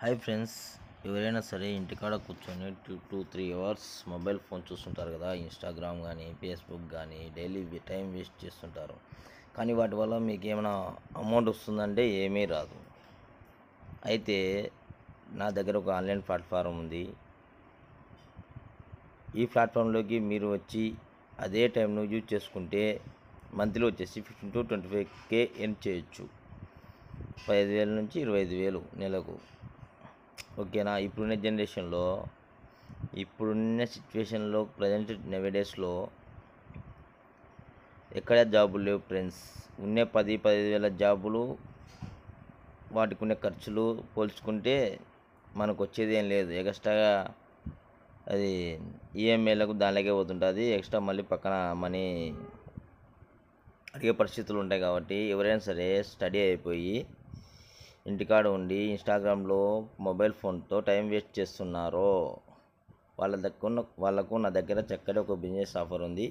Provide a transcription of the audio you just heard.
Hi friends, ఎవరైనా సరే ఇంటికాడ కూర్చొని 2-3 అవర్స్ మొబైల్ ఫోన్ చూస్తుంటారు కదా. ఇన్స్టాగ్రామ్ కానీ ఫేస్బుక్ కానీ డైలీ టైం వేస్ట్ చేస్తుంటారు. కానీ వాటి వల్ల మీకు ఏమైనా అమౌంట్ వస్తుందంటే ఏమీ రాదు. అయితే నా దగ్గర ఒక ఆన్లైన్ ప్లాట్ఫారం ఉంది. ఈ ప్లాట్ఫామ్లోకి మీరు వచ్చి అదే టైంను యూజ్ చేసుకుంటే మంత్లీ వచ్చేసి 15 to 25K ఎర్న్ చేయొచ్చు. 15,000 నుంచి 25,000 నెలకు. ఓకేనా. ఇప్పుడున్న సిచ్యువేషన్లో ప్రజెంట్ నవేడేస్లో ఎక్కడ జాబులు లేవు ఫ్రెండ్స్. ఉన్న 10-15,000 జాబులు వాటికి ఉన్న ఖర్చులు పోల్చుకుంటే మనకు వచ్చేది ఏం లేదు. ఎక్స్ట్రాగా అది ఈఎంఐలకు దానిలోకే పోతుంటుంది. ఎక్స్ట్రా మళ్ళీ పక్కన మనీ అడిగే పరిస్థితులు ఉంటాయి. కాబట్టి ఎవరైనా సరే స్టడీ అయిపోయి ఇంటికాడ ఉండి ఇన్స్టాగ్రామ్లో మొబైల్ ఫోన్తో టైం వేస్ట్ చేస్తున్నారో వాళ్ళకు నా దగ్గర చక్కటి ఒక బిజినెస్ ఆఫర్ ఉంది.